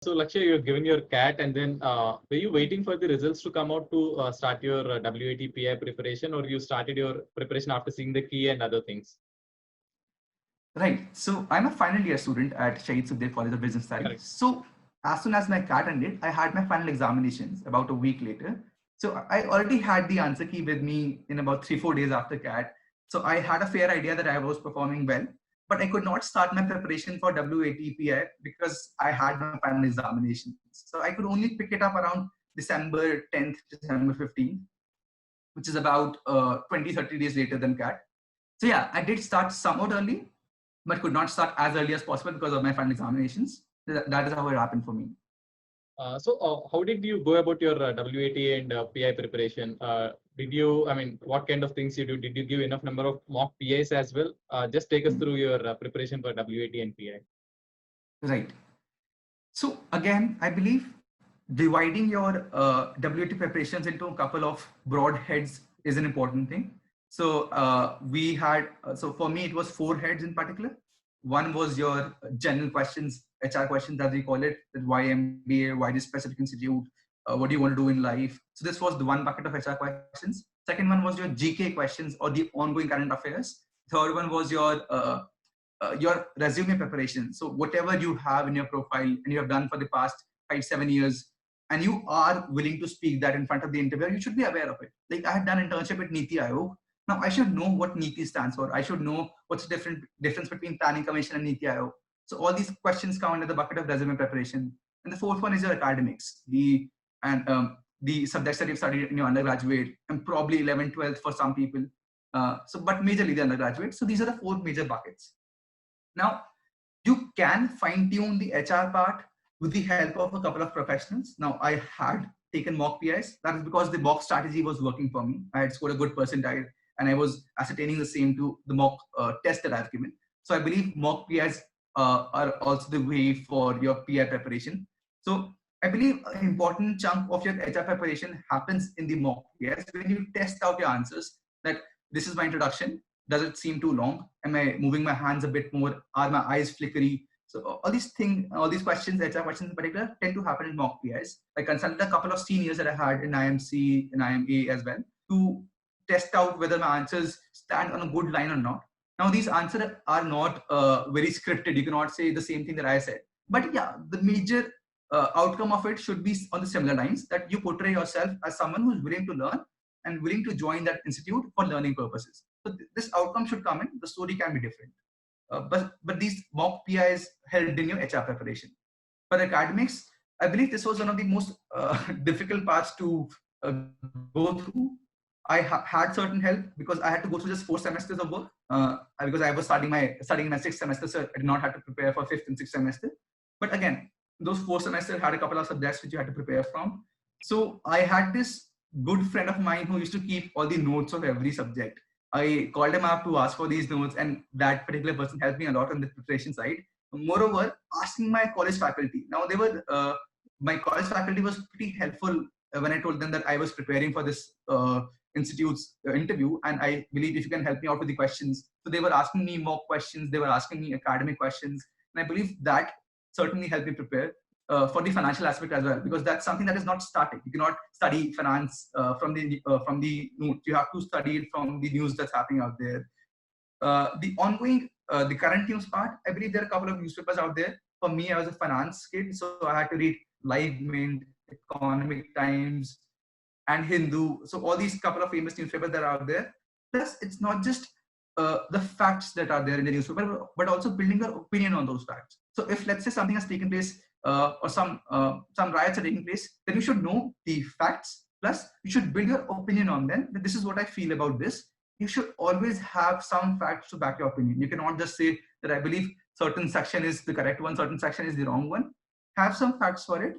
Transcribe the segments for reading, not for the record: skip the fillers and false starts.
So Lakshya, you've given your CAT, and then were you waiting for the results to come out to start your WAT PI preparation, or you started your preparation after seeing the key and other things? Right. So I'm a final year student at Shahid Sukhdev College of Business Studies. Correct. So as soon as my CAT ended, I had my final examinations about a week later. So I already had the answer key with me in about 3-4 days after CAT. So I had a fair idea that I was performing well, but I could not start my preparation for WATPI because I had my final examinations. So I could only pick it up around December 10th, December 15th, which is about 20-30 days later than CAT. So yeah, I did start somewhat early, but could not start as early as possible because of my final examinations. That is how it happened for me. So how did you go about your WAT and PI preparation? Did you, I mean, what kind of things you do? Did you give enough number of mock PIs as well? Just take us through your preparation for WAT and PI. Right. So again, I believe dividing your WAT preparations into a couple of broad heads is an important thing. So we had, so for me, it was 4 heads in particular. One was your general questions, HR questions as we call it, why MBA, why this specific institute, what do you want to do in life? So this was the one bucket of HR questions. Second one was your GK questions or the ongoing current affairs. Third one was your resume preparation. So whatever you have in your profile and you have done for the past 5-7 years, and you are willing to speak that in front of the interviewer, you should be aware of it. Like I had done internship at Niti Aayog. Now I should know what Niti stands for. I should know what's the difference between Planning Commission and Niti Aayog. So all these questions come under the bucket of resume preparation. And the fourth one is your academics, the subjects that you've studied in your undergraduate, and probably 11th, 12th for some people. But majorly the undergraduate. So these are the 4 major buckets. Now, you can fine tune the HR part with the help of a couple of professionals. Now, I had taken mock PIs. That is because the mock strategy was working for me. I had scored a good percentile and I was ascertaining the same to the mock test that I've given. So I believe mock PIs are also the way for your PI preparation. So I believe an important chunk of your HR preparation happens in the mock PIs when you test out your answers that this is my introduction. Does it seem too long? Am I moving my hands a bit more? Are my eyes flickery? So all these things, all these questions, HR questions in particular, tend to happen in mock PIs. I consulted a couple of seniors that I had in IMC and IMA as well to test out whether my answers stand on a good line or not. Now these answers are not very scripted. You cannot say the same thing that I said. But yeah, the major outcome of it should be on the similar lines, that you portray yourself as someone who's willing to learn and willing to join that institute for learning purposes. So this outcome should come in. The story can be different. But these mock PIs helped in your HR preparation. For academics, I believe this was one of the most difficult parts to go through. I had certain help because I had to go through just 4 semesters of work because I was studying my 6th semester, so I did not have to prepare for 5th and 6th semester. But again, those 4 semesters had a couple of subjects which you had to prepare from. So I had this good friend of mine who used to keep all the notes of every subject. I called him up to ask for these notes, and that particular person helped me a lot on the preparation side. Moreover, asking my college faculty. Now they were my college faculty was pretty helpful when I told them that I was preparing for this institute's interview, and I believe if you can help me out with the questions. So they were asking me mock questions, they were asking me academic questions, and I believe that certainly helped me prepare for the financial aspect as well, because that's something that is not static. You cannot study finance from the note. You have to study it from the news that's happening out there. The current news part, I believe there are a couple of newspapers out there. For me, I was a finance kid, so I had to read Live Mint, Economic Times, and Hindu. So all these couple of famous newspapers that are out there. Plus, it's not just the facts that are there in the newspaper, but also building your opinion on those facts. So if let's say something has taken place or some riots are taking place, then you should know the facts. Plus, you should build your opinion on them. That this is what I feel about this. You should always have some facts to back your opinion. You cannot just say that I believe certain section is the correct one, certain section is the wrong one. Have some facts for it.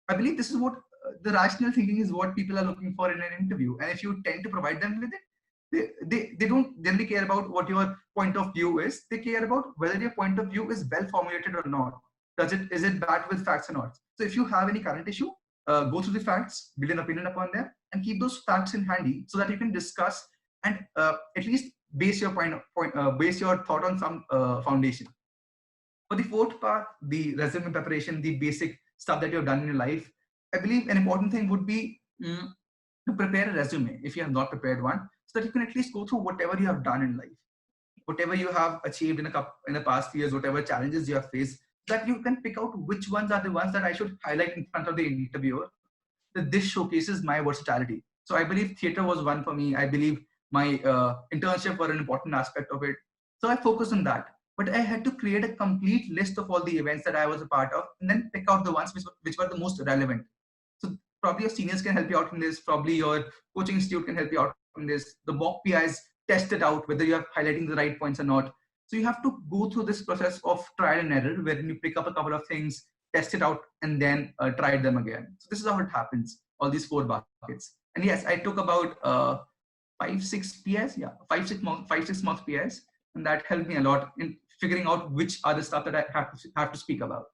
I believe this is what the rational thinking is what people are looking for in an interview. And if you tend to provide them with it, they don't generally care about what your point of view is. They care about whether your point of view is well formulated or not. Is it backed with facts or not? So if you have any current issue, go through the facts, build an opinion upon them, and keep those facts in handy so that you can discuss and at least base your base your thought on some foundation. For the fourth part, the resume preparation, the basic stuff that you've done in your life. I believe an important thing would be to prepare a resume if you have not prepared one, so that you can at least go through whatever you have done in life, whatever you have achieved in the past years, whatever challenges you have faced, that you can pick out which ones are the ones that I should highlight in front of the interviewer, that this showcases my versatility. So I believe theater was one for me. I believe my internship were an important aspect of it. So I focused on that. But I had to create a complete list of all the events that I was a part of, and then pick out the ones which were the most relevant. So probably your seniors can help you out in this. Probably your coaching institute can help you out in this. The mock PIs test it out whether you are highlighting the right points or not. So you have to go through this process of trial and error, wherein you pick up a couple of things, test it out, and then try them again. So this is how it happens, all these 4 buckets. And yes, I took about 5-6 PIs, 5-6 months PIs, and that helped me a lot in figuring out which are the stuff that I have to speak about.